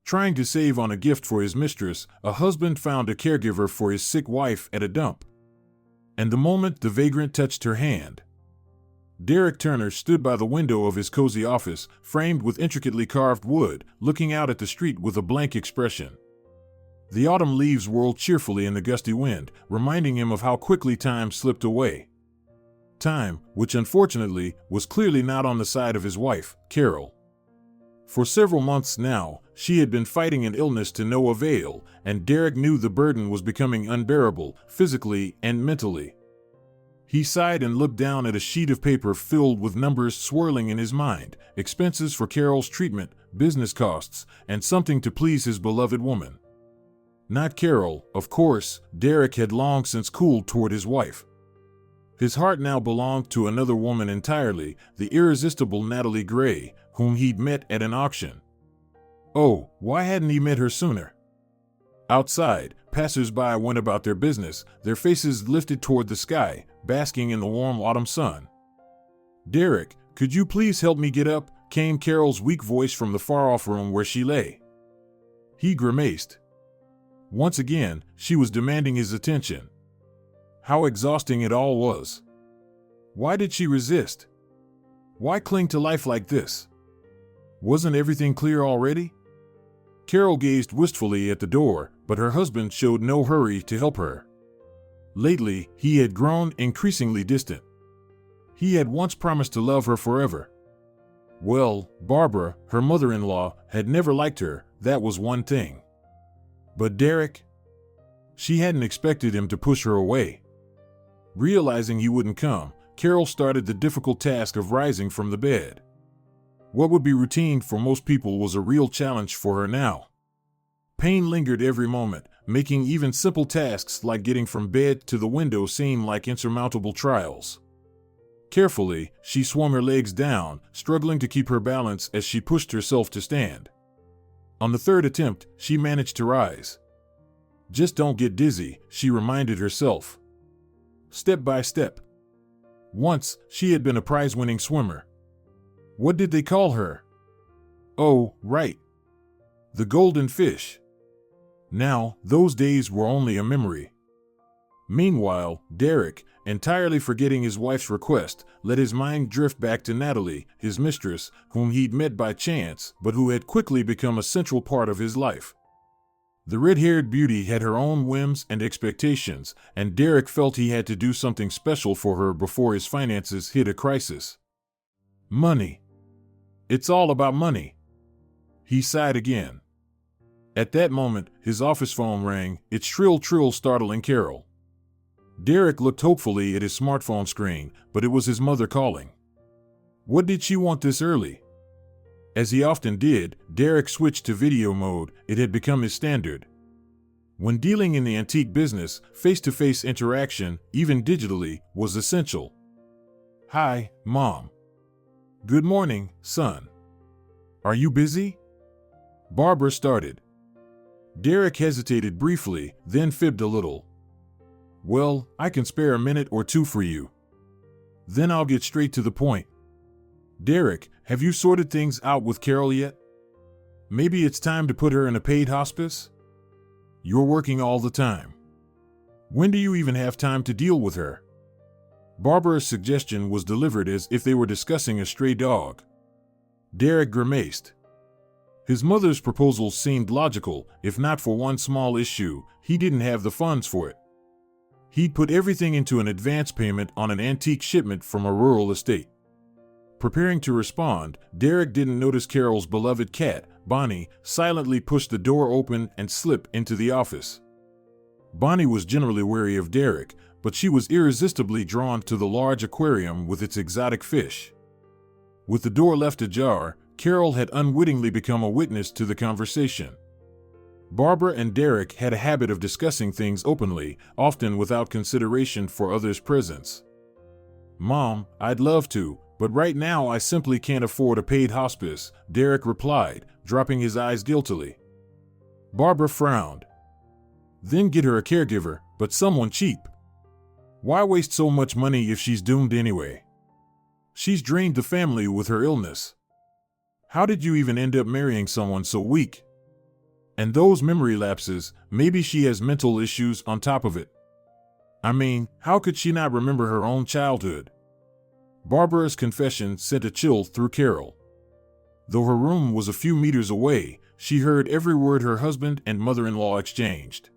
Trying to save on a gift for his mistress, a husband found a caregiver for his sick wife at a dump. And the moment the vagrant touched her hand, Derek Turner stood by the window of his cozy office, framed with intricately carved wood, looking out at the street with a blank expression. The autumn leaves whirled cheerfully in the gusty wind, reminding him of how quickly time slipped away. Time, which unfortunately was clearly not on the side of his wife, Carol. For several months now, she had been fighting an illness to no avail, and Derek knew the burden was becoming unbearable, physically and mentally. He sighed and looked down at a sheet of paper filled with numbers swirling in his mind, expenses for Carol's treatment, business costs, and something to please his beloved woman. Not Carol, of course. Derek had long since cooled toward his wife. His heart now belonged to another woman entirely, the irresistible Natalie Gray, whom he'd met at an auction. Oh, why hadn't he met her sooner? Outside, passers-by went about their business, their faces lifted toward the sky, basking in the warm autumn sun. "Derek, could you please help me get up?" came Carol's weak voice from the far-off room where she lay. He grimaced. Once again, she was demanding his attention. How exhausting it all was. Why did she resist? Why cling to life like this? Wasn't everything clear already? Carol gazed wistfully at the door, but her husband showed no hurry to help her. Lately, he had grown increasingly distant. He had once promised to love her forever. Well, Barbara, her mother-in-law, had never liked her, that was one thing. But Derek? She hadn't expected him to push her away. Realizing he wouldn't come, Carol started the difficult task of rising from the bed. What would be routine for most people was a real challenge for her now. Pain lingered every moment, making even simple tasks like getting from bed to the window seem like insurmountable trials. Carefully, she swung her legs down, struggling to keep her balance as she pushed herself to stand. On the third attempt, she managed to rise. Just don't get dizzy, she reminded herself. Step by step. Once, she had been a prize-winning swimmer. What did they call her? Oh, right. The golden fish. Now, those days were only a memory. Meanwhile, Derek, entirely forgetting his wife's request, let his mind drift back to Natalie, his mistress, whom he'd met by chance, but who had quickly become a central part of his life. The red-haired beauty had her own whims and expectations, and Derek felt he had to do something special for her before his finances hit a crisis. Money. It's all about money. He sighed again. At that moment, his office phone rang, its shrill trill startling Carol. Derek looked hopefully at his smartphone screen, but it was his mother calling. What did she want this early? As he often did, Derek switched to video mode. It had become his standard. When dealing in the antique business, face-to-face interaction, even digitally, was essential. Hi, Mom. Good morning, son. Are you busy? Barbara started. Derek hesitated briefly, then fibbed a little. Well, I can spare a minute or two for you. Then I'll get straight to the point. Derek, have you sorted things out with Carol yet? Maybe it's time to put her in a paid hospice? You're working all the time. When do you even have time to deal with her? Barbara's suggestion was delivered as if they were discussing a stray dog. Derek grimaced. His mother's proposal seemed logical, if not for one small issue: he didn't have the funds for it. He'd put everything into an advance payment on an antique shipment from a rural estate. Preparing to respond, Derek didn't notice Carol's beloved cat, Bonnie, silently pushed the door open and slip into the office. Bonnie was generally wary of Derek, but she was irresistibly drawn to the large aquarium with its exotic fish. With the door left ajar, Carol had unwittingly become a witness to the conversation. Barbara and Derek had a habit of discussing things openly, often without consideration for others' presence. Mom, I'd love to, but right now I simply can't afford a paid hospice, Derek replied, dropping his eyes guiltily. Barbara frowned. Then get her a caregiver, but someone cheap. Why waste so much money if she's doomed anyway? She's drained the family with her illness. How did you even end up marrying someone so weak? And those memory lapses, maybe she has mental issues on top of it. I mean, how could she not remember her own childhood? Barbara's confession sent a chill through Carol. Though her room was a few meters away, she heard every word her husband and mother-in-law exchanged.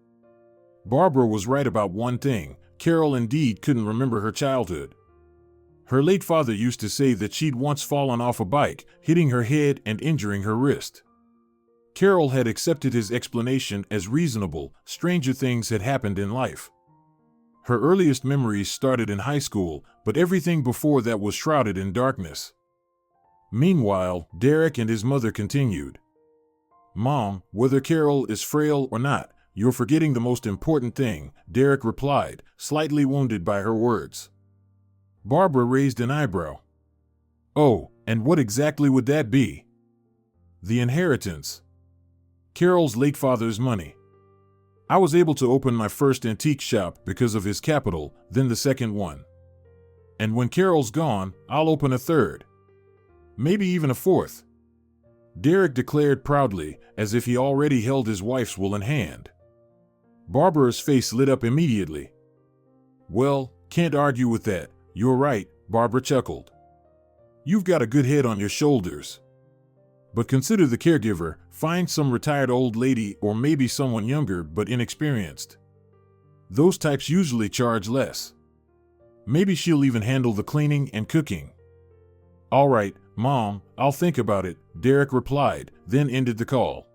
Barbara was right about one thing: Carol indeed couldn't remember her childhood. Her late father used to say that she'd once fallen off a bike, hitting her head and injuring her wrist. Carol had accepted his explanation as reasonable. Stranger things had happened in life. Her earliest memories started in high school, but everything before that was shrouded in darkness. Meanwhile, Derek and his mother continued. "Mom, whether Carol is frail or not, you're forgetting the most important thing," Derek replied, slightly wounded by her words. Barbara raised an eyebrow. "Oh, and what exactly would that be?" "The inheritance. Carol's late father's money. I was able to open my first antique shop because of his capital, then the second one. And when Carol's gone, I'll open a third. Maybe even a fourth," Derek declared proudly, as if he already held his wife's will in hand. Barbara's face lit up immediately. "Well, can't argue with that. You're right," Barbara chuckled. "You've got a good head on your shoulders. But consider the caregiver. Find some retired old lady or maybe someone younger but inexperienced. Those types usually charge less. Maybe she'll even handle the cleaning and cooking." "All right, Mom, I'll think about it," Derek replied, then ended the call.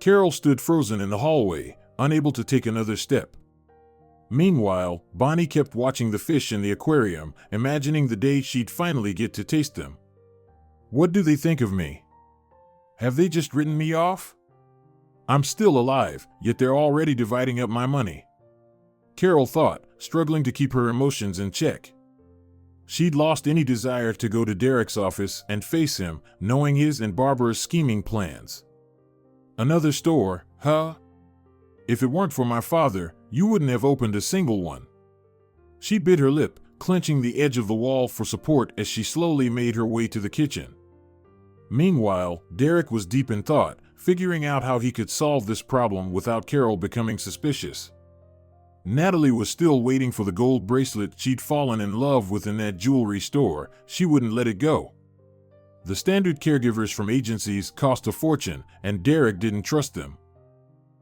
Carol stood frozen in the hallway, unable to take another step. Meanwhile, Bonnie kept watching the fish in the aquarium, imagining the day she'd finally get to taste them. "What do they think of me? Have they just written me off? I'm still alive, yet they're already dividing up my money," Carol thought, struggling to keep her emotions in check. She'd lost any desire to go to Derek's office and face him, knowing his and Barbara's scheming plans. "Another store, huh? If it weren't for my father, you wouldn't have opened a single one." She bit her lip, clenching the edge of the wall for support as she slowly made her way to the kitchen. Meanwhile, Derek was deep in thought, figuring out how he could solve this problem without Carol becoming suspicious. Natalie was still waiting for the gold bracelet she'd fallen in love with in that jewelry store. She wouldn't let it go. The standard caregivers from agencies cost a fortune, and Derek didn't trust them.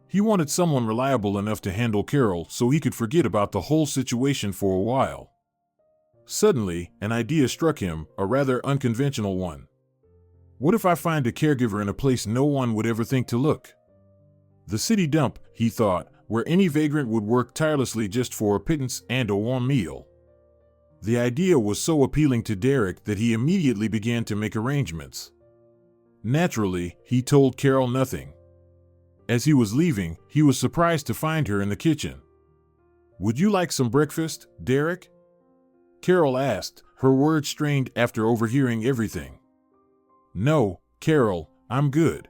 He wanted someone reliable enough to handle Carol so he could forget about the whole situation for a while. Suddenly, an idea struck him, a rather unconventional one. What if I find a caregiver in a place no one would ever think to look? The city dump, he thought, where any vagrant would work tirelessly just for a pittance and a warm meal. The idea was so appealing to Derek that he immediately began to make arrangements. Naturally, he told Carol nothing. As he was leaving, he was surprised to find her in the kitchen. "Would you like some breakfast, Derek?" Carol asked, her words strained after overhearing everything. "No, Carol, I'm good."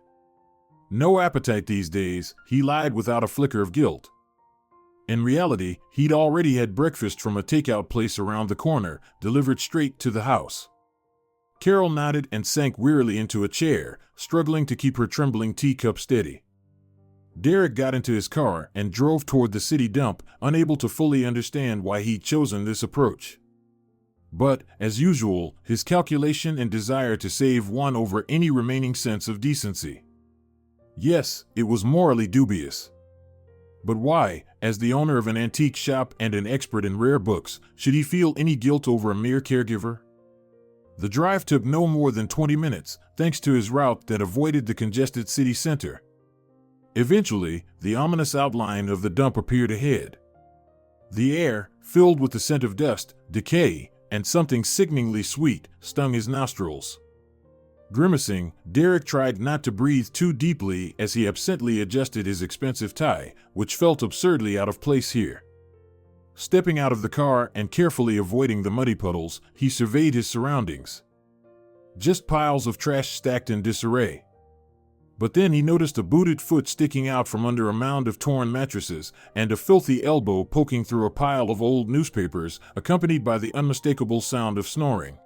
"No appetite these days," he lied without a flicker of guilt. In reality, he'd already had breakfast from a takeout place around the corner, delivered straight to the house. Carol nodded and sank wearily into a chair, struggling to keep her trembling teacup steady. Derek got into his car and drove toward the city dump, unable to fully understand why he'd chosen this approach. But, as usual, his calculation and desire to save won over any remaining sense of decency. Yes, it was morally dubious. But why, as the owner of an antique shop and an expert in rare books, should he feel any guilt over a mere caregiver? The drive took no more than 20 minutes, thanks to his route that avoided the congested city center. Eventually, the ominous outline of the dump appeared ahead. The air, filled with the scent of dust, decay, and something sickeningly sweet, stung his nostrils. Grimacing, Derek tried not to breathe too deeply as he absently adjusted his expensive tie, which felt absurdly out of place here. Stepping out of the car and carefully avoiding the muddy puddles, he surveyed his surroundings. Just piles of trash stacked in disarray. But then he noticed a booted foot sticking out from under a mound of torn mattresses, and a filthy elbow poking through a pile of old newspapers, accompanied by the unmistakable sound of snoring.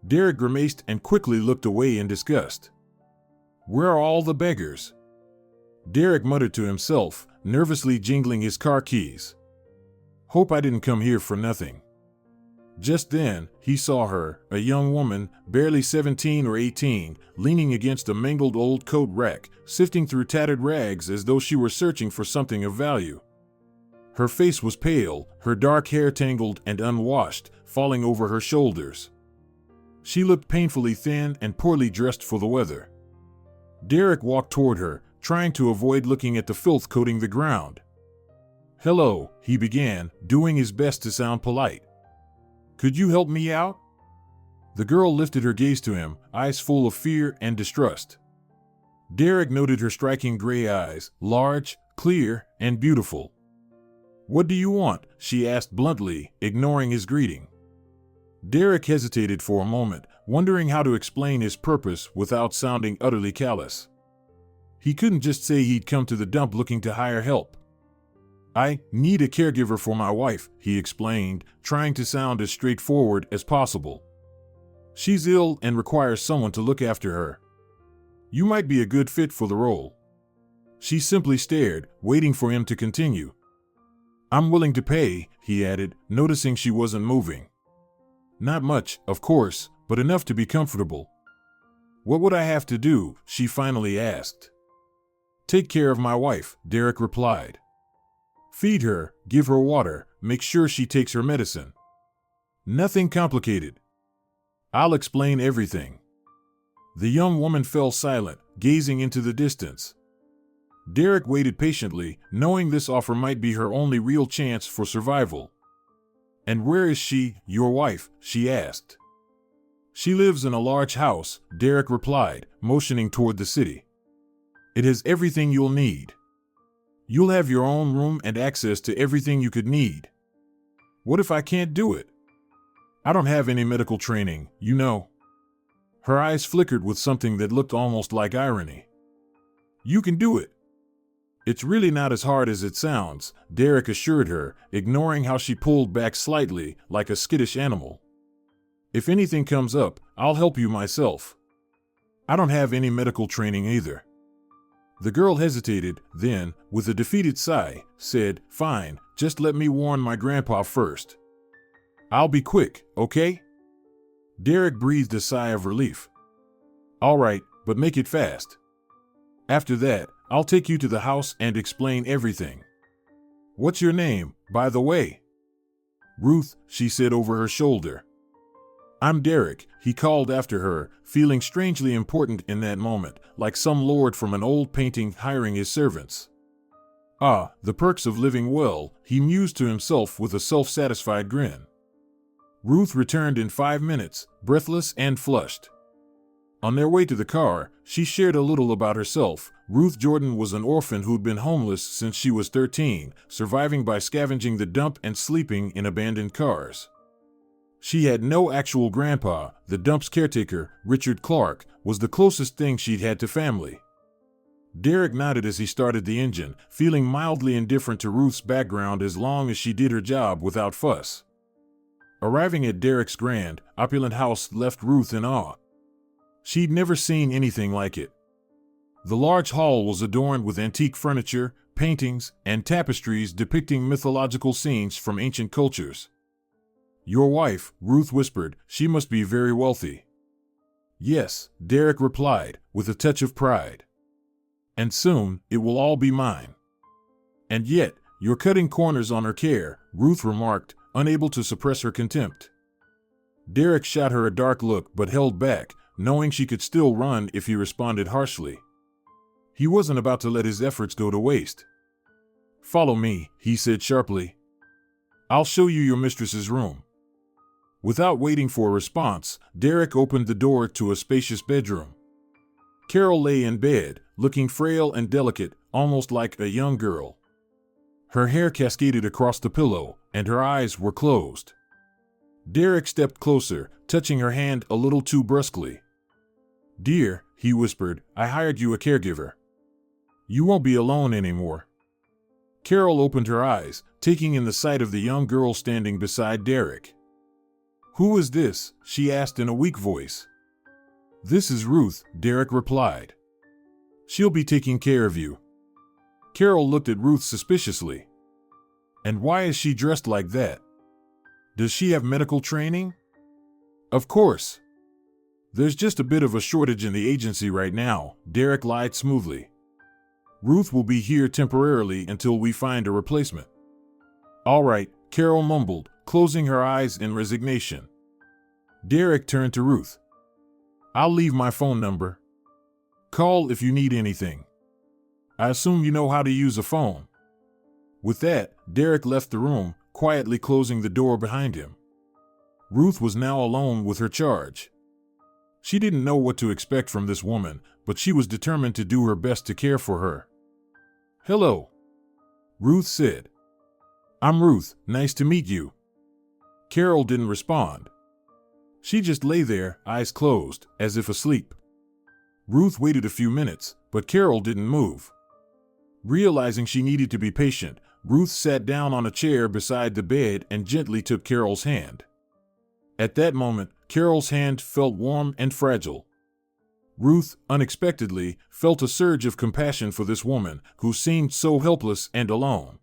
Derek grimaced and quickly looked away in disgust. Where are all the beggars? Derek muttered to himself, nervously jingling his car keys. Hope I didn't come here for nothing. Just then, he saw her, a young woman, barely 17 or 18, leaning against a mangled old coat rack, sifting through tattered rags as though she were searching for something of value. Her face was pale, her dark hair tangled and unwashed, falling over her shoulders. She looked painfully thin and poorly dressed for the weather. Derek walked toward her, trying to avoid looking at the filth coating the ground. "Hello," he began, doing his best to sound polite. "Could you help me out?" The girl lifted her gaze to him, eyes full of fear and distrust. Derek noted her striking gray eyes, large, clear, and beautiful. "What do you want?" she asked bluntly, ignoring his greeting. Derek hesitated for a moment, wondering how to explain his purpose without sounding utterly callous. He couldn't just say he'd come to the dump looking to hire help. "I need a caregiver for my wife," he explained, trying to sound as straightforward as possible. "She's ill and requires someone to look after her. You might be a good fit for the role." She simply stared, waiting for him to continue. "I'm willing to pay," he added, noticing she wasn't moving. "Not much, of course, but enough to be comfortable." "What would I have to do?" she finally asked. "Take care of my wife," Derek replied. "Feed her, give her water, make sure she takes her medicine. Nothing complicated. I'll explain everything." The young woman fell silent, gazing into the distance. Derek waited patiently, knowing this offer might be her only real chance for survival. "And where is she, your wife?" she asked. "She lives in a large house," Derek replied, motioning toward the city. "It has everything you'll need. You'll have your own room and access to everything you could need." "What if I can't do it?" "I don't have any medical training, you know." Her eyes flickered with something that looked almost like irony. "You can do it." "It's really not as hard as it sounds," Derek assured her, ignoring how she pulled back slightly, like a skittish animal. "If anything comes up, I'll help you myself. I don't have any medical training either." The girl hesitated, then, with a defeated sigh, said, "Fine, just let me warn my grandpa first. I'll be quick, okay?" Derek breathed a sigh of relief. "All right, but make it fast. After that, I'll take you to the house and explain everything. What's your name, by the way?" "Ruth," she said over her shoulder. "I'm Derek," he called after her, feeling strangely important in that moment, like some lord from an old painting hiring his servants. "Ah, the perks of living well," he mused to himself with a self-satisfied grin. Ruth returned in 5 minutes, breathless and flushed. On their way to the car, she shared a little about herself. Ruth Jordan was an orphan who'd been homeless since she was 13, surviving by scavenging the dump and sleeping in abandoned cars. She had no actual grandpa. The dump's caretaker, Richard Clark, was the closest thing she'd had to family. Derek nodded as he started the engine, feeling mildly indifferent to Ruth's background as long as she did her job without fuss. Arriving at Derek's grand, opulent house left Ruth in awe. She'd never seen anything like it. The large hall was adorned with antique furniture, paintings, and tapestries depicting mythological scenes from ancient cultures. "Your wife," Ruth whispered, "she must be very wealthy." "Yes," Derek replied, with a touch of pride. "And soon, it will all be mine." "And yet, you're cutting corners on her care," Ruth remarked, unable to suppress her contempt. Derek shot her a dark look but held back, knowing she could still run if he responded harshly. He wasn't about to let his efforts go to waste. "Follow me," he said sharply. "I'll show you your mistress's room." Without waiting for a response, Derek opened the door to a spacious bedroom. Carol lay in bed, looking frail and delicate, almost like a young girl. Her hair cascaded across the pillow, and her eyes were closed. Derek stepped closer, touching her hand a little too brusquely. "Dear," he whispered, "I hired you a caregiver. You won't be alone anymore." Carol opened her eyes, taking in the sight of the young girl standing beside Derek. "Who is this?" she asked in a weak voice. "This is Ruth," Derek replied. "She'll be taking care of you." Carol looked at Ruth suspiciously. And why is she dressed like that? Does she have medical training? Of course. There's just a bit of a shortage in the agency right now, Derek lied smoothly. Ruth will be here temporarily until we find a replacement. All right, Carol mumbled, closing her eyes in resignation. Derek turned to Ruth. I'll leave my phone number. Call if you need anything. I assume you know how to use a phone. With that, Derek left the room, quietly closing the door behind him. Ruth was now alone with her charge. She didn't know what to expect from this woman, but she was determined to do her best to care for her. Hello, Ruth said. I'm Ruth, nice to meet you. Carol didn't respond. She just lay there, eyes closed, as if asleep. Ruth waited a few minutes, but Carol didn't move. Realizing she needed to be patient, Ruth sat down on a chair beside the bed and gently took Carol's hand. At that moment, Carol's hand felt warm and fragile. Ruth, unexpectedly, felt a surge of compassion for this woman who seemed so helpless and alone.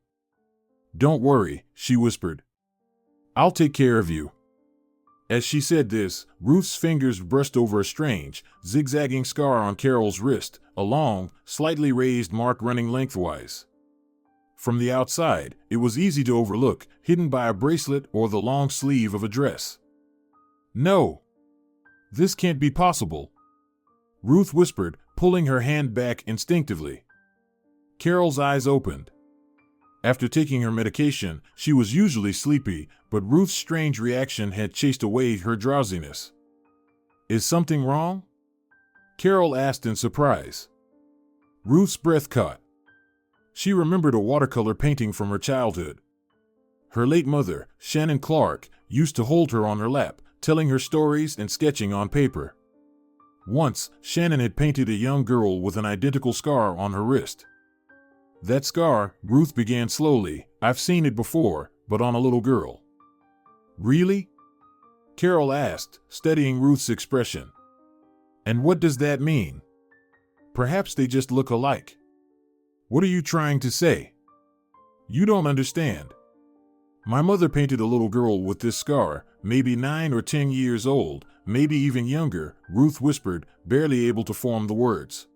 Don't worry, she whispered. I'll take care of you. As she said this, Ruth's fingers brushed over a strange, zigzagging scar on Carol's wrist, a long, slightly raised mark running lengthwise. From the outside, it was easy to overlook, hidden by a bracelet or the long sleeve of a dress. No. This can't be possible, Ruth whispered, pulling her hand back instinctively. Carol's eyes opened. After taking her medication, she was usually sleepy, but Ruth's strange reaction had chased away her drowsiness. Is something wrong? Carol asked in surprise. Ruth's breath caught. She remembered a watercolor painting from her childhood. Her late mother, Shannon Clark, used to hold her on her lap, telling her stories and sketching on paper. Once, Shannon had painted a young girl with an identical scar on her wrist. That scar, Ruth began slowly, I've seen it before, but on a little girl. Really? Carol asked, studying Ruth's expression. And what does that mean? Perhaps they just look alike. What are you trying to say? You don't understand. My mother painted a little girl with this scar, maybe 9 or 10 years old, maybe even younger, Ruth whispered, barely able to form the words.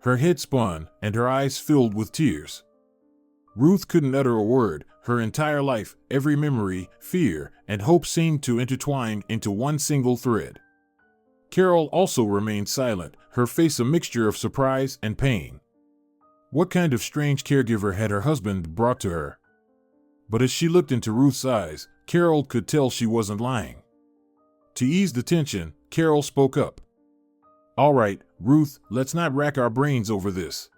Her head spun, and her eyes filled with tears. Ruth couldn't utter a word. Her entire life, every memory, fear, and hope seemed to intertwine into one single thread. Carol also remained silent, her face a mixture of surprise and pain. What kind of strange caregiver had her husband brought to her? But as she looked into Ruth's eyes, Carol could tell she wasn't lying. To ease the tension, Carol spoke up. All right, Ruth, let's not rack our brains over this.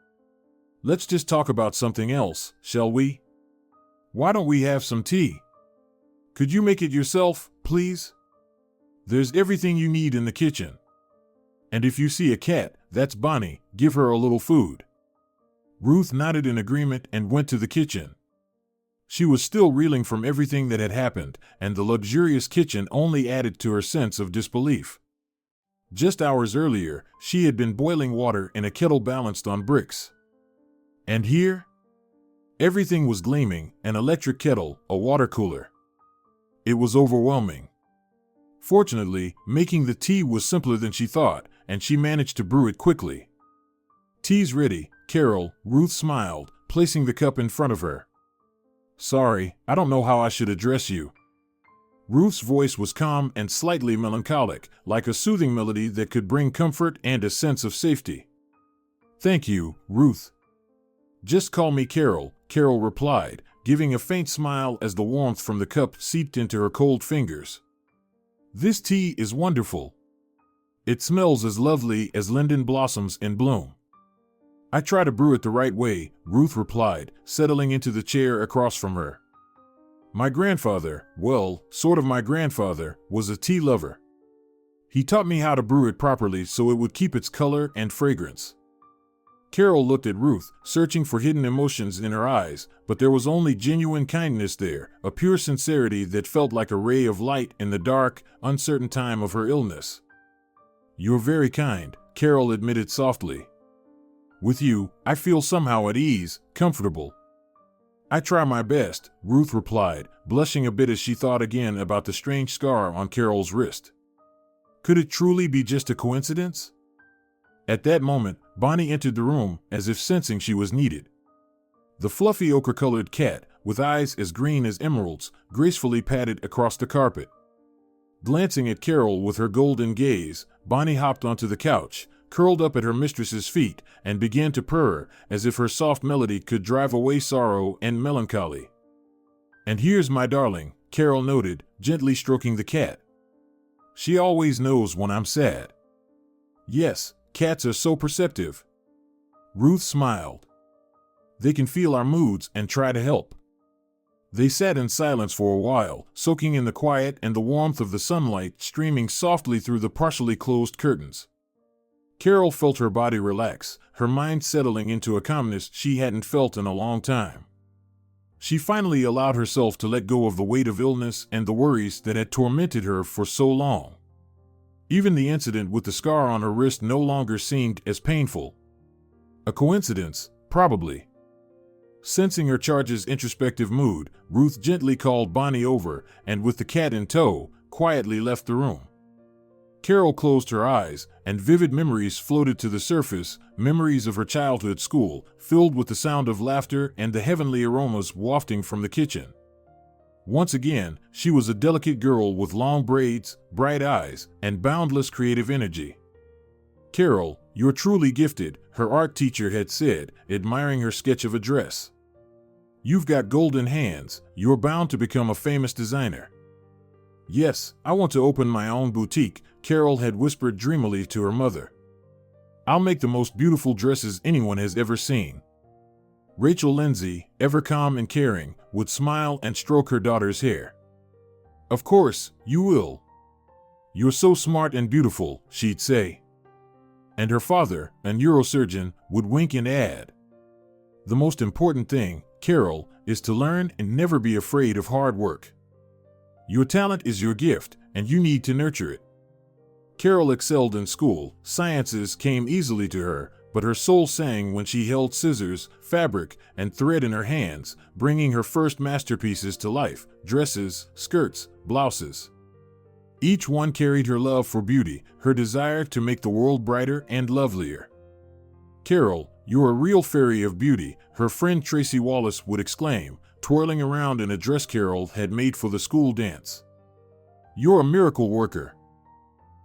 Let's just talk about something else, shall we? Why don't we have some tea? Could you make it yourself, please? There's everything you need in the kitchen. And if you see a cat, that's Bonnie, give her a little food. Ruth nodded in agreement and went to the kitchen. She was still reeling from everything that had happened, and the luxurious kitchen only added to her sense of disbelief. Just hours earlier, she had been boiling water in a kettle balanced on bricks. And here? Everything was gleaming, an electric kettle, a water cooler. It was overwhelming. Fortunately, making the tea was simpler than she thought, and she managed to brew it quickly. Tea's ready, Carol, Ruth smiled, placing the cup in front of her. Sorry, I don't know how I should address you. Ruth's voice was calm and slightly melancholic, like a soothing melody that could bring comfort and a sense of safety. Thank you, Ruth. Just call me Carol, Carol replied, giving a faint smile as the warmth from the cup seeped into her cold fingers. This tea is wonderful. It smells as lovely as linden blossoms in bloom. I try to brew it the right way, Ruth replied, settling into the chair across from her. My grandfather, well, sort of my grandfather, was a tea lover. He taught me how to brew it properly so it would keep its color and fragrance. Carol looked at Ruth, searching for hidden emotions in her eyes, but there was only genuine kindness there, a pure sincerity that felt like a ray of light in the dark, uncertain time of her illness. You're very kind, Carol admitted softly. With you, I feel somehow at ease, comfortable. I try my best, Ruth replied, blushing a bit as she thought again about the strange scar on Carol's wrist. Could it truly be just a coincidence? At that moment, Bonnie entered the room, as if sensing she was needed. The fluffy ochre-colored cat, with eyes as green as emeralds, gracefully padded across the carpet. Glancing at Carol with her golden gaze, Bonnie hopped onto the couch, curled up at her mistress's feet, and began to purr, as if her soft melody could drive away sorrow and melancholy. "And here's my darling," Carol noted, gently stroking the cat. "She always knows when I'm sad." "Yes, cats are so perceptive." Ruth smiled. "They can feel our moods and try to help." They sat in silence for a while, soaking in the quiet and the warmth of the sunlight streaming softly through the partially closed curtains. Carol felt her body relax, her mind settling into a calmness she hadn't felt in a long time. She finally allowed herself to let go of the weight of illness and the worries that had tormented her for so long. Even the incident with the scar on her wrist no longer seemed as painful. A coincidence, probably. Sensing her charge's introspective mood, Ruth gently called Bonnie over and, with the cat in tow, quietly left the room. Carol closed her eyes, and vivid memories floated to the surface, memories of her childhood school, filled with the sound of laughter and the heavenly aromas wafting from the kitchen. Once again, she was a delicate girl with long braids, bright eyes, and boundless creative energy. "Carol, you're truly gifted," her art teacher had said, admiring her sketch of a dress. "You've got golden hands, you're bound to become a famous designer." "Yes, I want to open my own boutique," Carol had whispered dreamily to her mother. "I'll make the most beautiful dresses anyone has ever seen." Rachel Lindsay, ever calm and caring, would smile and stroke her daughter's hair. "Of course, you will. You're so smart and beautiful," she'd say. And her father, a neurosurgeon, would wink and add, "The most important thing, Carol, is to learn and never be afraid of hard work. Your talent is your gift, and you need to nurture it." Carol excelled in school, sciences came easily to her, but her soul sang when she held scissors, fabric, and thread in her hands, bringing her first masterpieces to life: dresses, skirts, blouses. Each one carried her love for beauty, her desire to make the world brighter and lovelier. "Carol, you're a real fairy of beauty," her friend Tracy Wallace would exclaim, twirling around in a dress Carol had made for the school dance. "You're a miracle worker.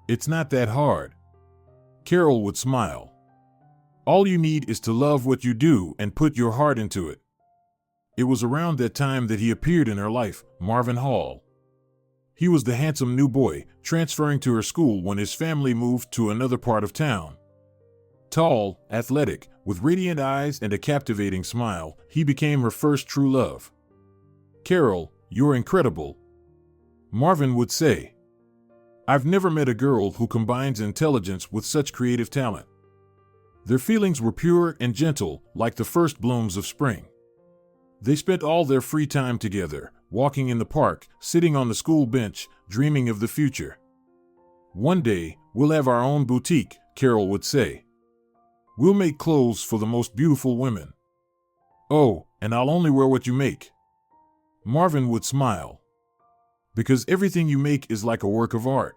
It's not that hard." Carol would smile. "All you need is to love what you do and put your heart into it." It was around that time that he appeared in her life, Marvin Hall. He was the handsome new boy, transferring to her school when his family moved to another part of town. Tall, athletic, with radiant eyes and a captivating smile, he became her first true love. "Carol, you're incredible," Marvin would say. "I've never met a girl who combines intelligence with such creative talent." Their feelings were pure and gentle, like the first blooms of spring. They spent all their free time together, walking in the park, sitting on the school bench, dreaming of the future. "One day, we'll have our own boutique," Carol would say. "We'll make clothes for the most beautiful women." "Oh, and I'll only wear what you make," Marvin would smile. "Because everything you make is like a work of art."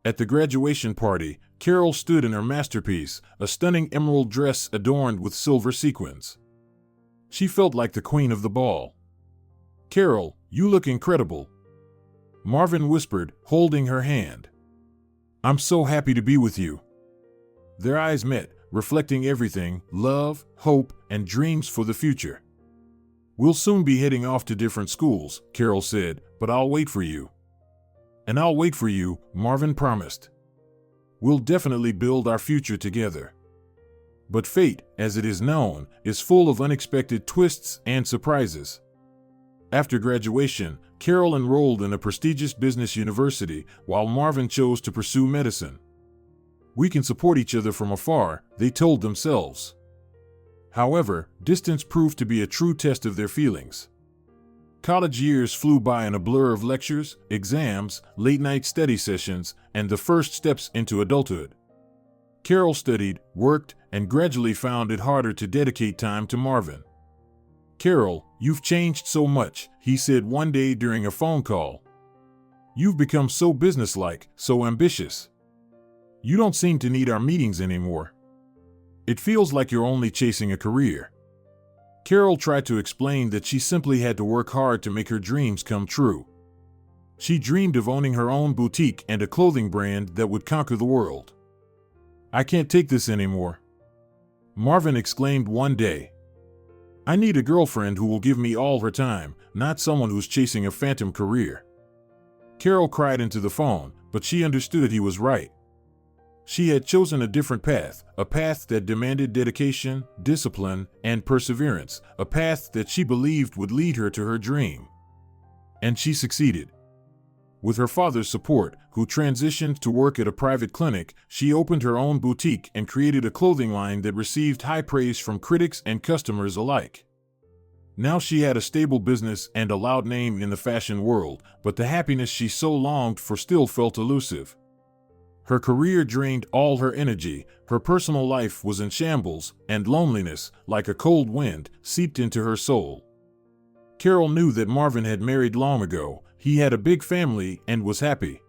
At the graduation party, Carol stood in her masterpiece, a stunning emerald dress adorned with silver sequins. She felt like the queen of the ball. "Carol, you look incredible," Marvin whispered, holding her hand. "I'm so happy to be with you." Their eyes met, reflecting everything: love, hope, and dreams for the future. "We'll soon be heading off to different schools," Carol said, "but I'll wait for you." "And I'll wait for you," Marvin promised. "We'll definitely build our future together." But fate, as it is known, is full of unexpected twists and surprises. After graduation, Carol enrolled in a prestigious business university, while Marvin chose to pursue medicine. "We can support each other from afar," they told themselves. However, distance proved to be a true test of their feelings. College years flew by in a blur of lectures, exams, late-night study sessions, and the first steps into adulthood. Carol studied, worked, and gradually found it harder to dedicate time to Marvin. "Carol, you've changed so much," he said one day during a phone call. "You've become so businesslike, so ambitious. You don't seem to need our meetings anymore. It feels like you're only chasing a career." Carol tried to explain that she simply had to work hard to make her dreams come true. She dreamed of owning her own boutique and a clothing brand that would conquer the world. "I can't take this anymore," Marvin exclaimed one day. "I need a girlfriend who will give me all her time, not someone who's chasing a phantom career." Carol cried into the phone, but she understood he was right. She had chosen a different path, a path that demanded dedication, discipline, and perseverance, a path that she believed would lead her to her dream. And she succeeded. With her father's support, who transitioned to work at a private clinic, she opened her own boutique and created a clothing line that received high praise from critics and customers alike. Now she had a stable business and a loud name in the fashion world, but the happiness she so longed for still felt elusive. Her career drained all her energy, her personal life was in shambles, and loneliness, like a cold wind, seeped into her soul. Carol knew that Marvin had married long ago. He had a big family and was happy.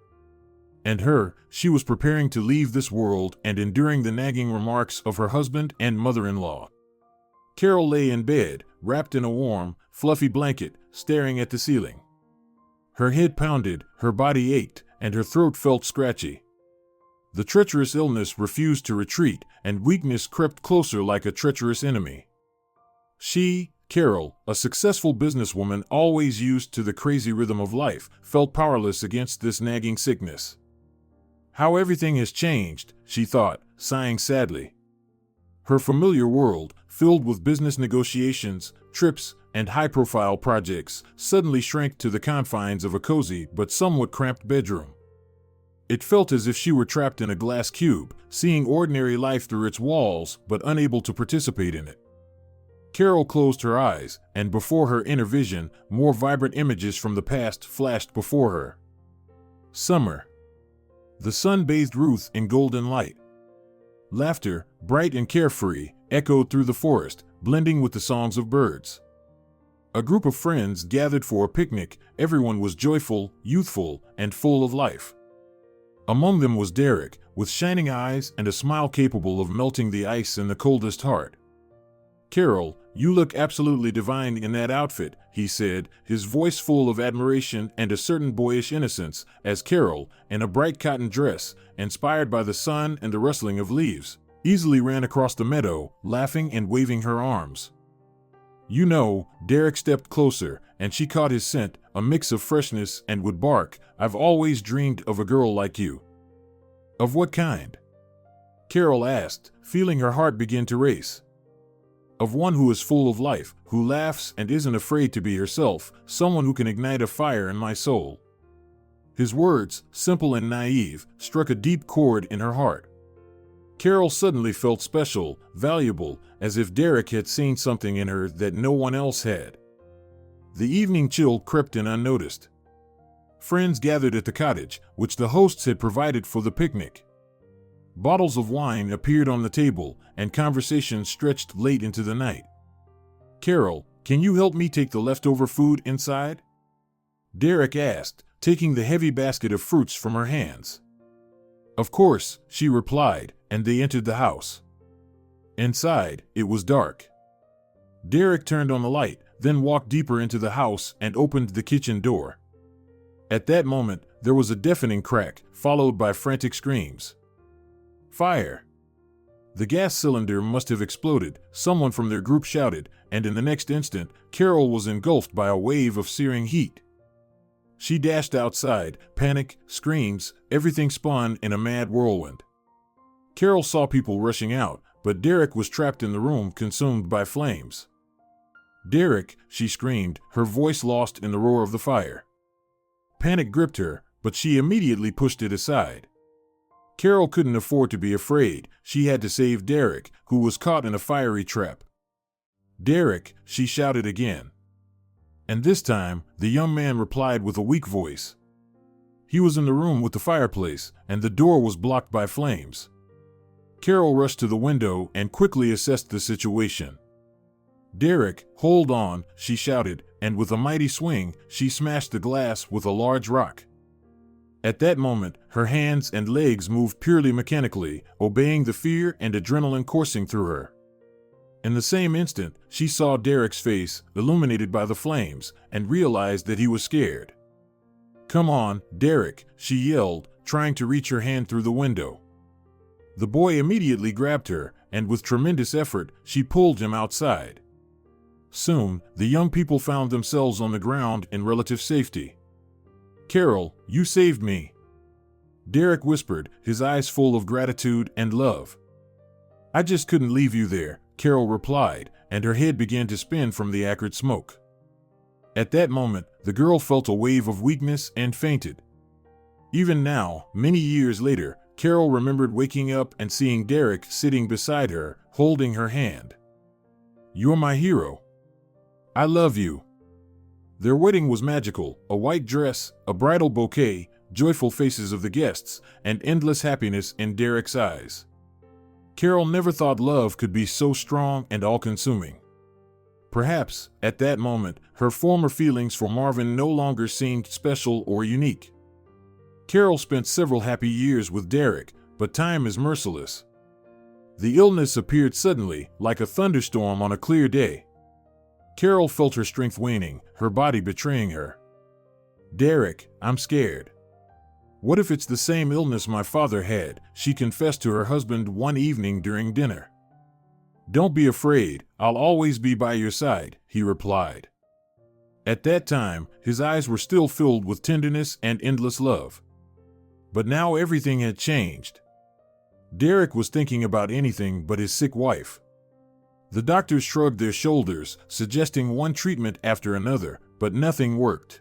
And her, she was preparing to leave this world and enduring the nagging remarks of her husband and mother-in-law. Carol lay in bed, wrapped in a warm, fluffy blanket, staring at the ceiling. Her head pounded, her body ached, and her throat felt scratchy. The treacherous illness refused to retreat, and weakness crept closer like a treacherous enemy. She, Carol, a successful businesswoman always used to the crazy rhythm of life, felt powerless against this nagging sickness. "How everything has changed," she thought, sighing sadly. Her familiar world, filled with business negotiations, trips, and high-profile projects, suddenly shrank to the confines of a cozy but somewhat cramped bedroom. It felt as if she were trapped in a glass cube, seeing ordinary life through its walls but unable to participate in it. Carol closed her eyes, and before her inner vision, more vibrant images from the past flashed before her. Summer. The sun bathed Ruth in golden light. Laughter, bright and carefree, echoed through the forest, blending with the songs of birds. A group of friends gathered for a picnic. Everyone was joyful, youthful, and full of life. Among them was Derek, with shining eyes and a smile capable of melting the ice in the coldest heart. "Carol, you look absolutely divine in that outfit," he said, his voice full of admiration and a certain boyish innocence, as Carol, in a bright cotton dress, inspired by the sun and the rustling of leaves, easily ran across the meadow, laughing and waving her arms. "You know," Derek stepped closer, and she caught his scent, a mix of freshness and would bark, "I've always dreamed of a girl like you." "Of what kind?" Carol asked, feeling her heart begin to race. "Of one who is full of life, who laughs and isn't afraid to be herself, someone who can ignite a fire in my soul." His words, simple and naive, struck a deep chord in her heart. Carol suddenly felt special, valuable, as if Derek had seen something in her that no one else had. The evening chill crept in unnoticed. Friends gathered at the cottage, which the hosts had provided for the picnic. Bottles of wine appeared on the table, and conversation stretched late into the night. "Carol, can you help me take the leftover food inside?" Derek asked, taking the heavy basket of fruits from her hands. "Of course," she replied, and they entered the house. Inside, it was dark. Derek turned on the light, then walked deeper into the house and opened the kitchen door. At that moment, there was a deafening crack, followed by frantic screams. "Fire!" The gas cylinder must have exploded, someone from their group shouted, and in the next instant, Carol was engulfed by a wave of searing heat. She dashed outside, panic, screams, everything spun in a mad whirlwind. Carol saw people rushing out, but Derek was trapped in the room, consumed by flames. "Derek," she screamed, her voice lost in the roar of the fire. Panic gripped her, but she immediately pushed it aside. Carol couldn't afford to be afraid. She had to save Derek, who was caught in a fiery trap. "Derek," she shouted again. And this time, the young man replied with a weak voice. He was in the room with the fireplace, and the door was blocked by flames. Carol rushed to the window and quickly assessed the situation. "Derek, hold on," she shouted, and with a mighty swing, she smashed the glass with a large rock. At that moment, her hands and legs moved purely mechanically, obeying the fear and adrenaline coursing through her. In the same instant, she saw Derek's face, illuminated by the flames, and realized that he was scared. "Come on, Derek," she yelled, trying to reach her hand through the window. The boy immediately grabbed her, and with tremendous effort, she pulled him outside. Soon, the young people found themselves on the ground in relative safety. "Carol, you saved me," Derek whispered, his eyes full of gratitude and love. "I just couldn't leave you there," Carol replied, and her head began to spin from the acrid smoke. At that moment, the girl felt a wave of weakness and fainted. Even now, many years later, Carol remembered waking up and seeing Derek sitting beside her, holding her hand. "You're my hero. I love you." Their wedding was magical, a white dress, a bridal bouquet, joyful faces of the guests, and endless happiness in Derek's eyes. Carol never thought love could be so strong and all-consuming. Perhaps, at that moment, her former feelings for Marvin no longer seemed special or unique. Carol spent several happy years with Derek, but time is merciless. The illness appeared suddenly, like a thunderstorm on a clear day. Carol felt her strength waning, her body betraying her. "Derek, I'm scared. What if it's the same illness my father had?" she confessed to her husband one evening during dinner. "Don't be afraid, I'll always be by your side," he replied. At that time, his eyes were still filled with tenderness and endless love. But now everything had changed. Derek was thinking about anything but his sick wife. The doctors shrugged their shoulders, suggesting one treatment after another, but nothing worked.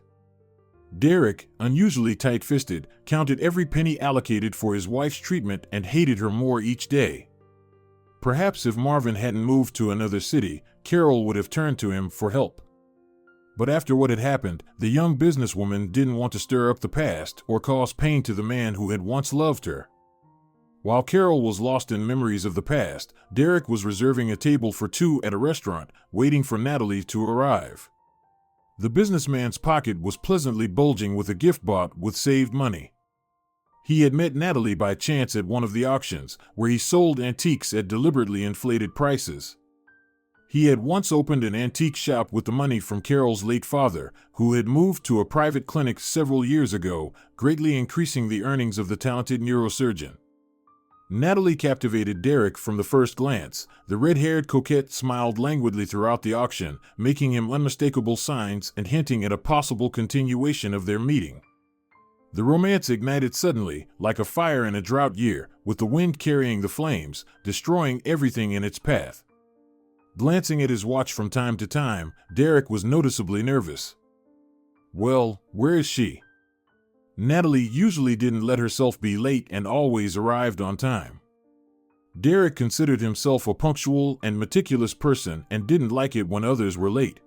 Derek, unusually tight-fisted, counted every penny allocated for his wife's treatment and hated her more each day. Perhaps if Marvin hadn't moved to another city, Carol would have turned to him for help. But after what had happened, the young businesswoman didn't want to stir up the past or cause pain to the man who had once loved her. While Carol was lost in memories of the past, Derek was reserving a table for two at a restaurant, waiting for Natalie to arrive. The businessman's pocket was pleasantly bulging with a gift bought with saved money. He had met Natalie by chance at one of the auctions, where he sold antiques at deliberately inflated prices. He had once opened an antique shop with the money from Carol's late father, who had moved to a private clinic several years ago, greatly increasing the earnings of the talented neurosurgeon. Natalie captivated Derek from the first glance. The red-haired coquette smiled languidly throughout the auction, making him unmistakable signs and hinting at a possible continuation of their meeting. The romance ignited suddenly, like a fire in a drought year, with the wind carrying the flames, destroying everything in its path. Glancing at his watch from time to time, Derek was noticeably nervous. "Well, where is she?" Natalie usually didn't let herself be late and always arrived on time. Derek considered himself a punctual and meticulous person and didn't like it when others were late.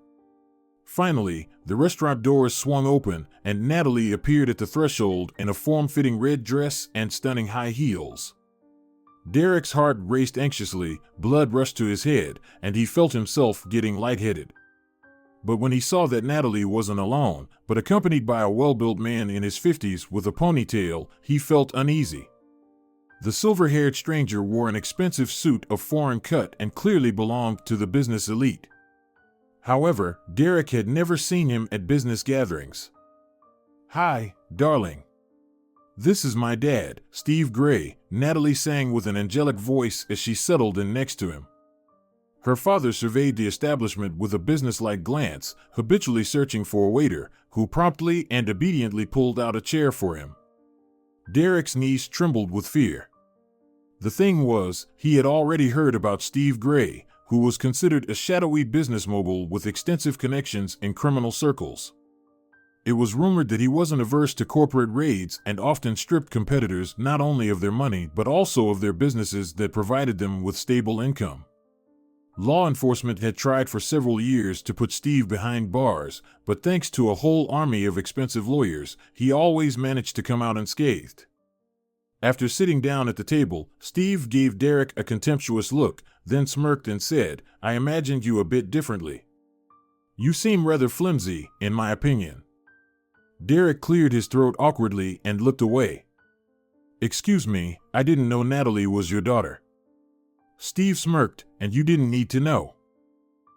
Finally, the restaurant doors swung open, and Natalie appeared at the threshold in a form-fitting red dress and stunning high heels. Derek's heart raced anxiously, blood rushed to his head, and he felt himself getting lightheaded. But when he saw that Natalie wasn't alone, but accompanied by a well-built man in his 50s with a ponytail, he felt uneasy. The silver-haired stranger wore an expensive suit of foreign cut and clearly belonged to the business elite. However, Derek had never seen him at business gatherings. "Hi, darling. This is my dad, Steve Gray," Natalie sang with an angelic voice as she settled in next to him. Her father surveyed the establishment with a businesslike glance, habitually searching for a waiter, who promptly and obediently pulled out a chair for him. Derek's knees trembled with fear. The thing was, he had already heard about Steve Gray, who was considered a shadowy business mogul with extensive connections in criminal circles. It was rumored that he wasn't averse to corporate raids and often stripped competitors not only of their money but also of their businesses that provided them with stable income. Law enforcement had tried for several years to put Steve behind bars, but thanks to a whole army of expensive lawyers, he always managed to come out unscathed. After sitting down at the table, Steve gave Derek a contemptuous look, then smirked and said, "I imagined you a bit differently. You seem rather flimsy, in my opinion." Derek cleared his throat awkwardly and looked away. "Excuse me, I didn't know Natalie was your daughter." Steve smirked, "And you didn't need to know.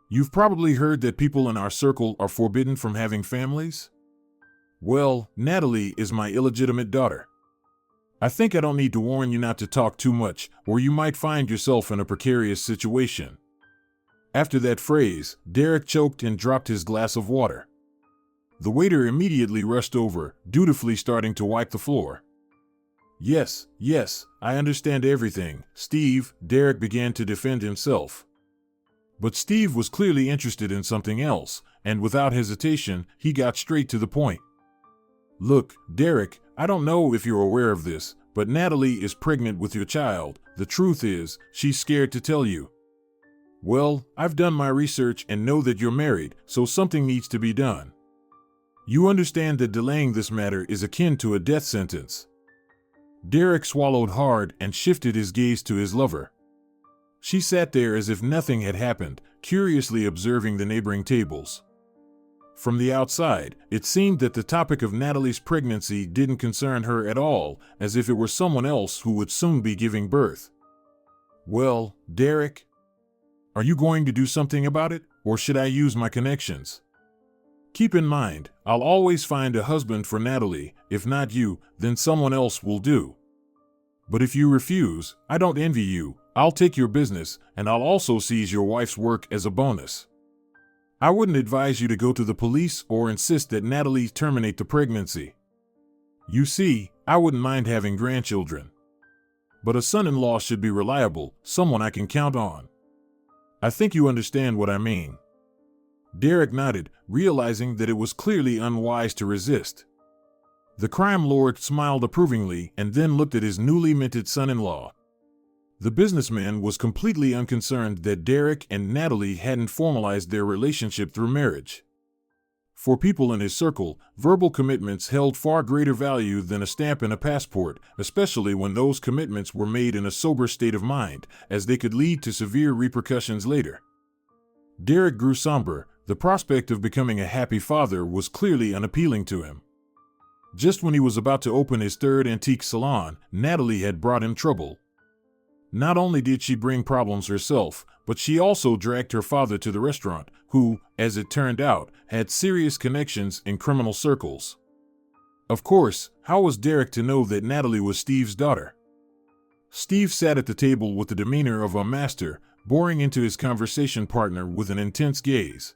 You've probably heard that people in our circle are forbidden from having families? Well, Natalie is my illegitimate daughter. I think I don't need to warn you not to talk too much, or you might find yourself in a precarious situation." After that phrase, Derek choked and dropped his glass of water. The waiter immediately rushed over, dutifully starting to wipe the floor. Yes, I understand everything, Steve," Derek began to defend himself. But Steve was clearly interested in something else, and without hesitation, he got straight to the point. "Look, Derek, I don't know if you're aware of this, but Natalie is pregnant with your child. The truth is, she's scared to tell you. Well, I've done my research and know that you're married, so something needs to be done. You understand that delaying this matter is akin to a death sentence." Derek swallowed hard and shifted his gaze to his lover. She sat there as if nothing had happened, curiously observing the neighboring tables. From the outside, it seemed that the topic of Natalie's pregnancy didn't concern her at all, as if it were someone else who would soon be giving birth. "Well, Derek, are you going to do something about it, or should I use my connections? Keep in mind, I'll always find a husband for Natalie. If not you, then someone else will do. But if you refuse, I don't envy you. I'll take your business, and I'll also seize your wife's work as a bonus. I wouldn't advise you to go to the police or insist that Natalie terminate the pregnancy. You see, I wouldn't mind having grandchildren. But a son-in-law should be reliable, someone I can count on. I think you understand what I mean." Derek nodded, realizing that it was clearly unwise to resist. The crime lord smiled approvingly and then looked at his newly minted son-in-law. The businessman was completely unconcerned that Derek and Natalie hadn't formalized their relationship through marriage. For people in his circle, verbal commitments held far greater value than a stamp and a passport, especially when those commitments were made in a sober state of mind, as they could lead to severe repercussions later. Derek grew somber. The prospect of becoming a happy father was clearly unappealing to him. Just when he was about to open his third antique salon, Natalie had brought him trouble. Not only did she bring problems herself, but she also dragged her father to the restaurant, who, as it turned out, had serious connections in criminal circles. Of course, how was Derek to know that Natalie was Steve's daughter? Steve sat at the table with the demeanor of a master, boring into his conversation partner with an intense gaze.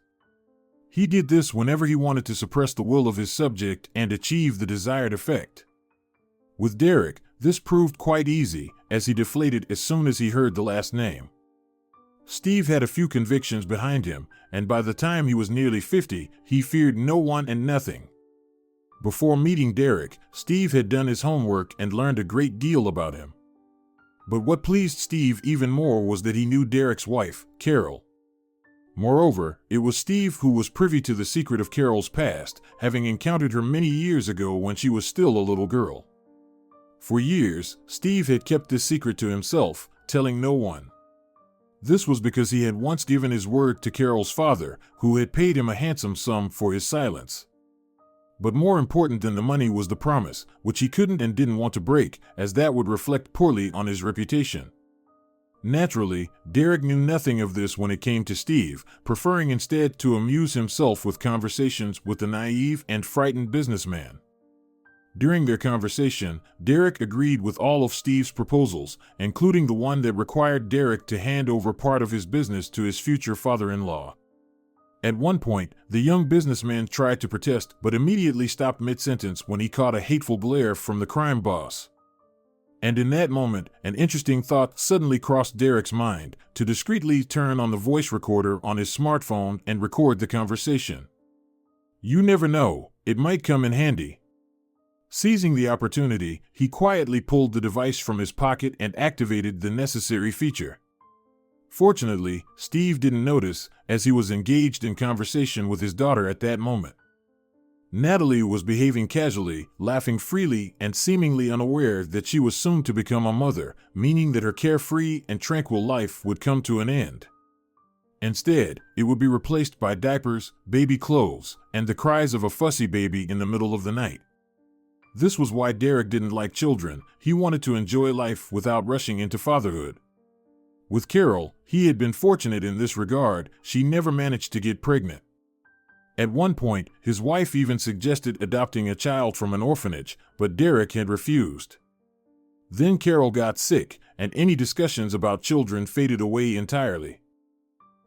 He did this whenever he wanted to suppress the will of his subject and achieve the desired effect. With Derek, this proved quite easy, as he deflated as soon as he heard the last name. Steve had a few convictions behind him, and by the time he was nearly 50, he feared no one and nothing. Before meeting Derek, Steve had done his homework and learned a great deal about him. But what pleased Steve even more was that he knew Derek's wife, Carol. Moreover, it was Steve who was privy to the secret of Carol's past, having encountered her many years ago when she was still a little girl. For years, Steve had kept this secret to himself, telling no one. This was because he had once given his word to Carol's father, who had paid him a handsome sum for his silence. But more important than the money was the promise, which he couldn't and didn't want to break, as that would reflect poorly on his reputation. Naturally, Derek knew nothing of this when it came to Steve, preferring instead to amuse himself with conversations with the naive and frightened businessman. During their conversation, Derek agreed with all of Steve's proposals, including the one that required Derek to hand over part of his business to his future father-in-law. At one point, the young businessman tried to protest but immediately stopped mid-sentence when he caught a hateful glare from the crime boss. And in that moment, an interesting thought suddenly crossed Derek's mind, to discreetly turn on the voice recorder on his smartphone and record the conversation. You never know, it might come in handy. Seizing the opportunity, he quietly pulled the device from his pocket and activated the necessary feature. Fortunately, Steve didn't notice, as he was engaged in conversation with his daughter at that moment. Natalie was behaving casually, laughing freely, and seemingly unaware that she was soon to become a mother, meaning that her carefree and tranquil life would come to an end. Instead, it would be replaced by diapers, baby clothes, and the cries of a fussy baby in the middle of the night. This was why Derek didn't like children. He wanted to enjoy life without rushing into fatherhood. With Carol, he had been fortunate in this regard. She never managed to get pregnant. At one point, his wife even suggested adopting a child from an orphanage, but Derek had refused. Then Carol got sick, and any discussions about children faded away entirely.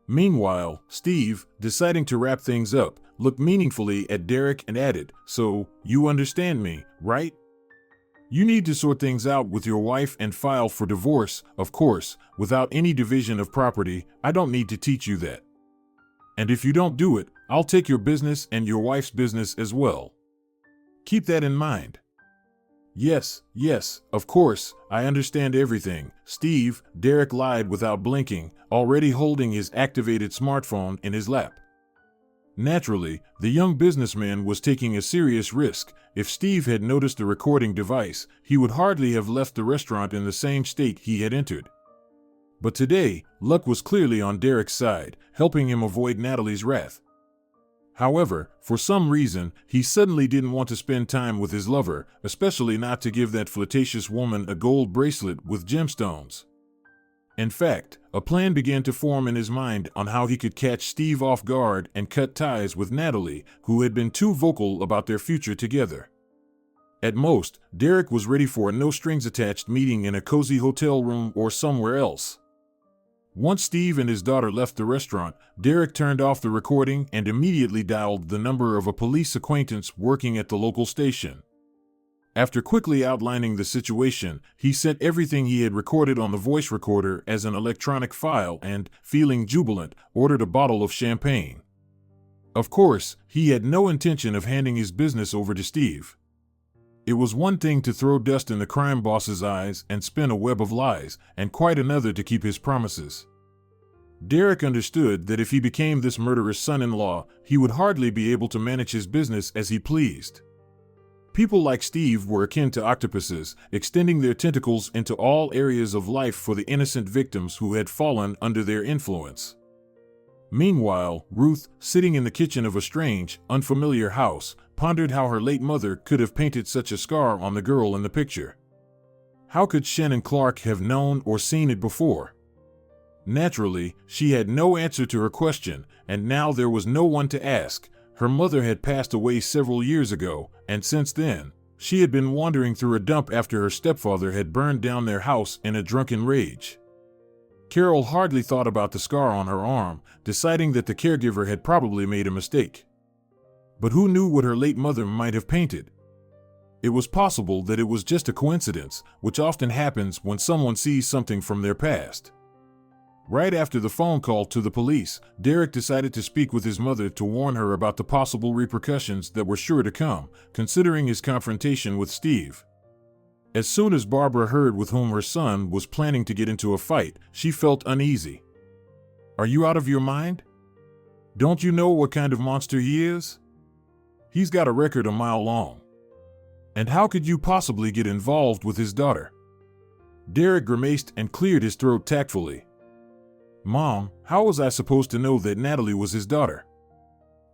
Meanwhile, Steve, deciding to wrap things up, looked meaningfully at Derek and added, "So, you understand me, right? You need to sort things out with your wife and file for divorce, of course, without any division of property. I don't need to teach you that. And if you don't do it, I'll take your business and your wife's business as well. Keep that in mind." Yes, of course, I understand everything, Steve," Derek lied without blinking, already holding his activated smartphone in his lap. Naturally, the young businessman was taking a serious risk. If Steve had noticed the recording device, he would hardly have left the restaurant in the same state he had entered. But today, luck was clearly on Derek's side, helping him avoid Natalie's wrath. However, for some reason, he suddenly didn't want to spend time with his lover, especially not to give that flirtatious woman a gold bracelet with gemstones. In fact, a plan began to form in his mind on how he could catch Steve off guard and cut ties with Natalie, who had been too vocal about their future together. At most, Derek was ready for a no-strings-attached meeting in a cozy hotel room or somewhere else. Once Steve and his daughter left the restaurant, Derek turned off the recording and immediately dialed the number of a police acquaintance working at the local station. After quickly outlining the situation, he sent everything he had recorded on the voice recorder as an electronic file and, feeling jubilant, ordered a bottle of champagne. Of course, he had no intention of handing his business over to Steve. It was one thing to throw dust in the crime boss's eyes and spin a web of lies, and quite another to keep his promises. Derek understood that if he became this murderous son-in-law, he would hardly be able to manage his business as he pleased. People like Steve were akin to octopuses, extending their tentacles into all areas of life for the innocent victims who had fallen under their influence. Meanwhile, Ruth, sitting in the kitchen of a strange, unfamiliar house, pondered how her late mother could have painted such a scar on the girl in the picture. How could Shannon Clark have known or seen it before? Naturally, she had no answer to her question, and now there was no one to ask. Her mother had passed away several years ago, and since then, she had been wandering through a dump after her stepfather had burned down their house in a drunken rage. Carol hardly thought about the scar on her arm, deciding that the caregiver had probably made a mistake. But who knew what her late mother might have painted? It was possible that it was just a coincidence, which often happens when someone sees something from their past. Right after the phone call to the police, Derek decided to speak with his mother to warn her about the possible repercussions that were sure to come, considering his confrontation with Steve. As soon as Barbara heard with whom her son was planning to get into a fight, she felt uneasy. "Are you out of your mind? Don't you know what kind of monster he is? He's got a record a mile long. And how could you possibly get involved with his daughter?" Derek grimaced and cleared his throat tactfully. "Mom, how was I supposed to know that Natalie was his daughter?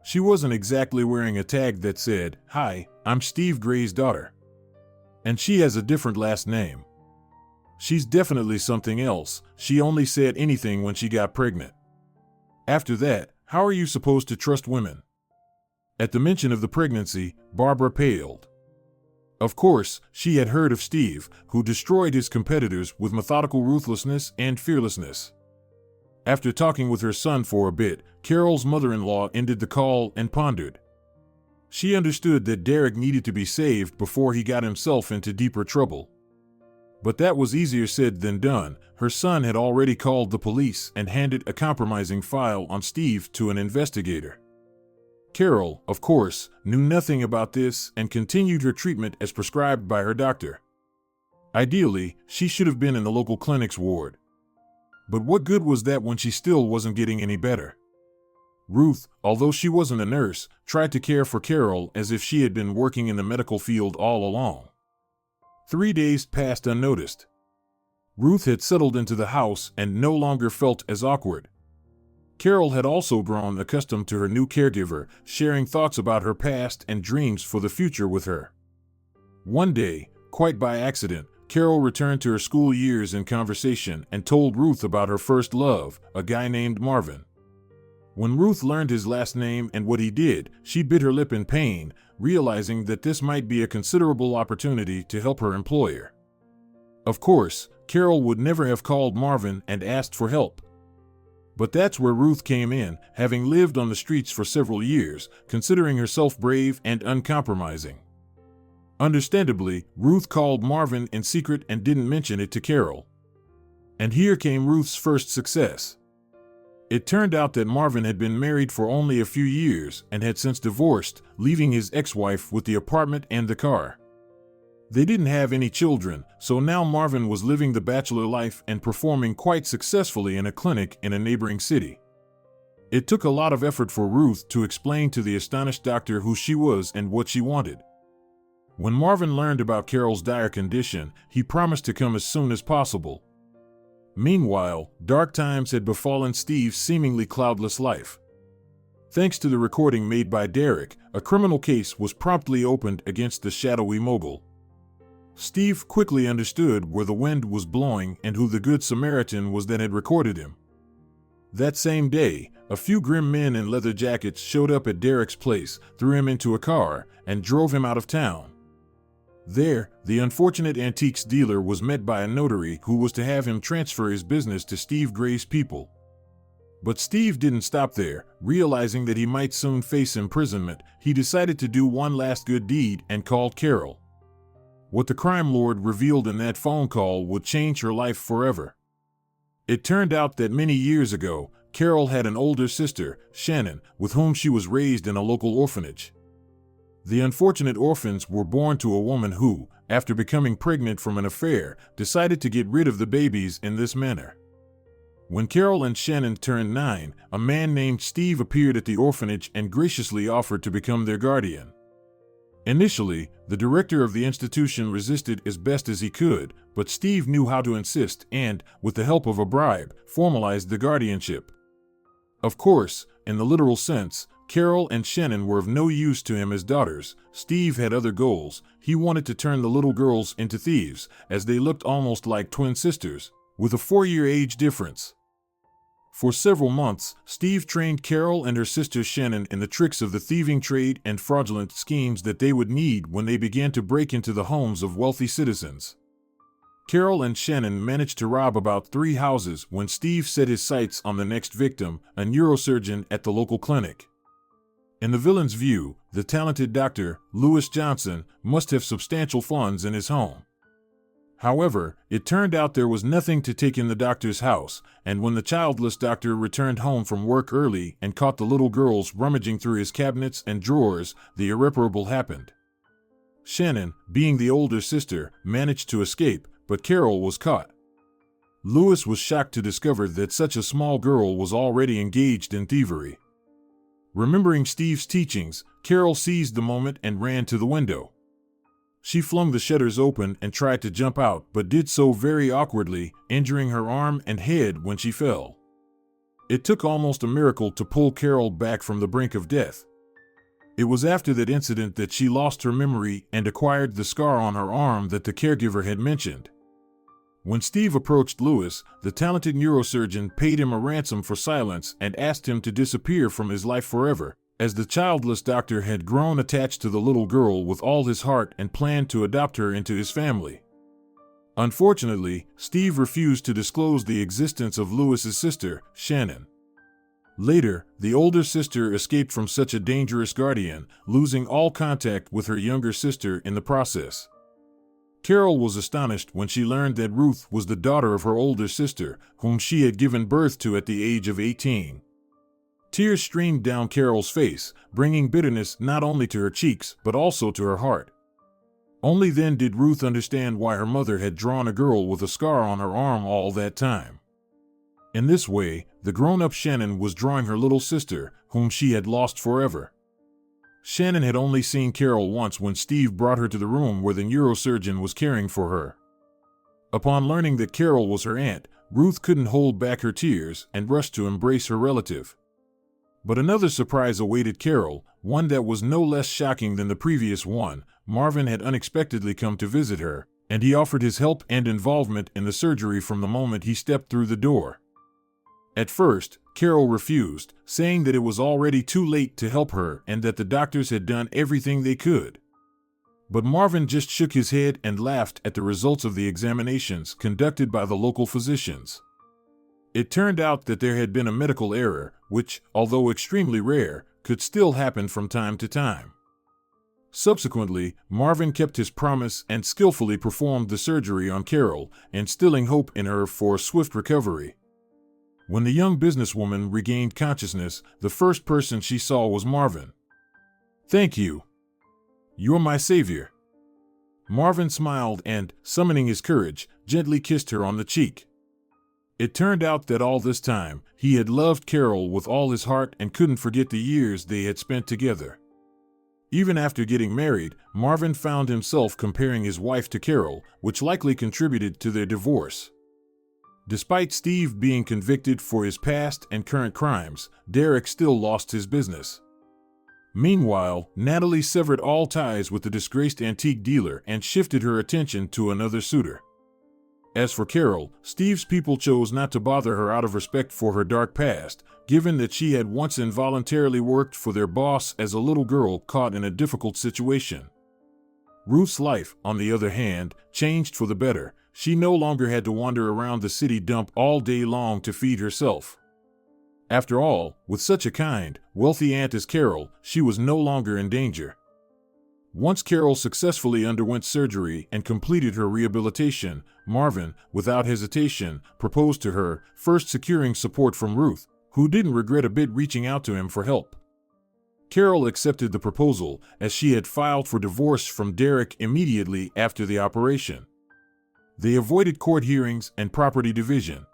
She wasn't exactly wearing a tag that said, 'Hi, I'm Steve Gray's daughter.' And she has a different last name. She's definitely something else. She only said anything when she got pregnant. After that, how are you supposed to trust women?" At the mention of the pregnancy, Barbara paled. Of course, she had heard of Steve, who destroyed his competitors with methodical ruthlessness and fearlessness. After talking with her son for a bit, Carol's mother-in-law ended the call and pondered. She understood that Derek needed to be saved before he got himself into deeper trouble. But that was easier said than done. Her son had already called the police and handed a compromising file on Steve to an investigator. Carol, of course, knew nothing about this and continued her treatment as prescribed by her doctor. Ideally, she should have been in the local clinic's ward. But what good was that when she still wasn't getting any better? Ruth, although she wasn't a nurse, tried to care for Carol as if she had been working in the medical field all along. 3 days passed unnoticed. Ruth had settled into the house and no longer felt as awkward. Carol had also grown accustomed to her new caregiver, sharing thoughts about her past and dreams for the future with her. One day, quite by accident, Carol returned to her school years in conversation and told Ruth about her first love, a guy named Marvin. When Ruth learned his last name and what he did, she bit her lip in pain, realizing that this might be a considerable opportunity to help her employer. Of course, Carol would never have called Marvin and asked for help. But that's where Ruth came in, having lived on the streets for several years, considering herself brave and uncompromising. Understandably, Ruth called Marvin in secret and didn't mention it to Carol. And here came Ruth's first success. It turned out that Marvin had been married for only a few years and had since divorced, leaving his ex-wife with the apartment and the car. They didn't have any children, so now Marvin was living the bachelor life and performing quite successfully in a clinic in a neighboring city. It took a lot of effort for Ruth to explain to the astonished doctor who she was and what she wanted. When Marvin learned about Carol's dire condition, he promised to come as soon as possible. Meanwhile, dark times had befallen Steve's seemingly cloudless life. Thanks to the recording made by Derek, a criminal case was promptly opened against the shadowy mogul. Steve quickly understood where the wind was blowing and who the Good Samaritan was that had recorded him. That same day, a few grim men in leather jackets showed up at Derek's place, threw him into a car, and drove him out of town. There, the unfortunate antiques dealer was met by a notary who was to have him transfer his business to Steve Gray's people. But Steve didn't stop there. Realizing that he might soon face imprisonment, he decided to do one last good deed and called Carol. What the crime lord revealed in that phone call would change her life forever. It turned out that many years ago, Carol had an older sister, Shannon, with whom she was raised in a local orphanage. The unfortunate orphans were born to a woman who, after becoming pregnant from an affair, decided to get rid of the babies in this manner. When Carol and Shannon turned 9, a man named Steve appeared at the orphanage and graciously offered to become their guardian. Initially, the director of the institution resisted as best as he could, but Steve knew how to insist and, with the help of a bribe, formalized the guardianship. Of course, in the literal sense, Carol and Shannon were of no use to him as daughters. Steve had other goals. He wanted to turn the little girls into thieves, as they looked almost like twin sisters, with a 4-year age difference. For several months, Steve trained Carol and her sister Shannon in the tricks of the thieving trade and fraudulent schemes that they would need when they began to break into the homes of wealthy citizens. Carol and Shannon managed to rob about 3 houses when Steve set his sights on the next victim, a neurosurgeon at the local clinic. In the villain's view, the talented doctor, Lewis Johnson, must have substantial funds in his home. However, it turned out there was nothing to take in the doctor's house, and when the childless doctor returned home from work early and caught the little girls rummaging through his cabinets and drawers, the irreparable happened. Shannon, being the older sister, managed to escape, but Carol was caught. Lewis was shocked to discover that such a small girl was already engaged in thievery. Remembering Steve's teachings, Carol seized the moment and ran to the window. She flung the shutters open and tried to jump out, but did so very awkwardly, injuring her arm and head when she fell. It took almost a miracle to pull Carol back from the brink of death. It was after that incident that she lost her memory and acquired the scar on her arm that the caregiver had mentioned. When Steve approached Lewis, the talented neurosurgeon paid him a ransom for silence and asked him to disappear from his life forever, as the childless doctor had grown attached to the little girl with all his heart and planned to adopt her into his family. Unfortunately, Steve refused to disclose the existence of Lewis's sister, Shannon. Later, the older sister escaped from such a dangerous guardian, losing all contact with her younger sister in the process. Carol was astonished when she learned that Ruth was the daughter of her older sister, whom she had given birth to at the age of 18. Tears streamed down Carol's face, bringing bitterness not only to her cheeks but also to her heart. Only then did Ruth understand why her mother had drawn a girl with a scar on her arm all that time. In this way, the grown-up Shannon was drawing her little sister, whom she had lost forever. Shannon had only seen Carol once when Steve brought her to the room where the neurosurgeon was caring for her. Upon learning that Carol was her aunt, Ruth couldn't hold back her tears and rushed to embrace her relative. But another surprise awaited Carol, one that was no less shocking than the previous one. Marvin had unexpectedly come to visit her, and he offered his help and involvement in the surgery from the moment he stepped through the door. At first, Carol refused, saying that it was already too late to help her and that the doctors had done everything they could. But Marvin just shook his head and laughed at the results of the examinations conducted by the local physicians. It turned out that there had been a medical error, which, although extremely rare, could still happen from time to time. Subsequently, Marvin kept his promise and skillfully performed the surgery on Carol, instilling hope in her for a swift recovery. When the young businesswoman regained consciousness, the first person she saw was Marvin. "Thank you. You're my savior." Marvin smiled and, summoning his courage, gently kissed her on the cheek. It turned out that all this time, he had loved Carol with all his heart and couldn't forget the years they had spent together. Even after getting married, Marvin found himself comparing his wife to Carol, which likely contributed to their divorce. Despite Steve being convicted for his past and current crimes, Derek still lost his business. Meanwhile, Natalie severed all ties with the disgraced antique dealer and shifted her attention to another suitor. As for Carol, Steve's people chose not to bother her out of respect for her dark past, given that she had once involuntarily worked for their boss as a little girl caught in a difficult situation. Ruth's life, on the other hand, changed for the better. She no longer had to wander around the city dump all day long to feed herself. After all, with such a kind, wealthy aunt as Carol, she was no longer in danger. Once Carol successfully underwent surgery and completed her rehabilitation, Marvin, without hesitation, proposed to her, first securing support from Ruth, who didn't regret a bit reaching out to him for help. Carol accepted the proposal, as she had filed for divorce from Derek immediately after the operation. They avoided court hearings and property division.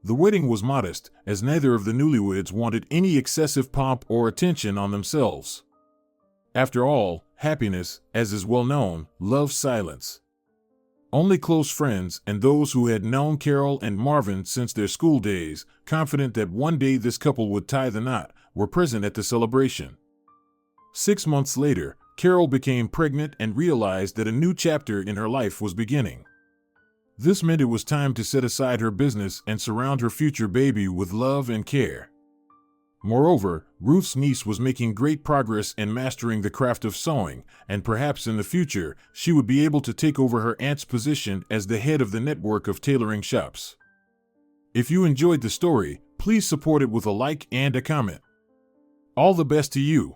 The wedding was modest, as neither of the newlyweds wanted any excessive pomp or attention on themselves. After all, happiness, as is well known, loves silence. Only close friends and those who had known Carol and Marvin since their school days, confident that one day this couple would tie the knot, were present at the celebration. 6 months later, Carol became pregnant and realized that a new chapter in her life was beginning. This meant it was time to set aside her business and surround her future baby with love and care. Moreover, Ruth's niece was making great progress in mastering the craft of sewing, and perhaps in the future, she would be able to take over her aunt's position as the head of the network of tailoring shops. If you enjoyed the story, please support it with a like and a comment. All the best to you.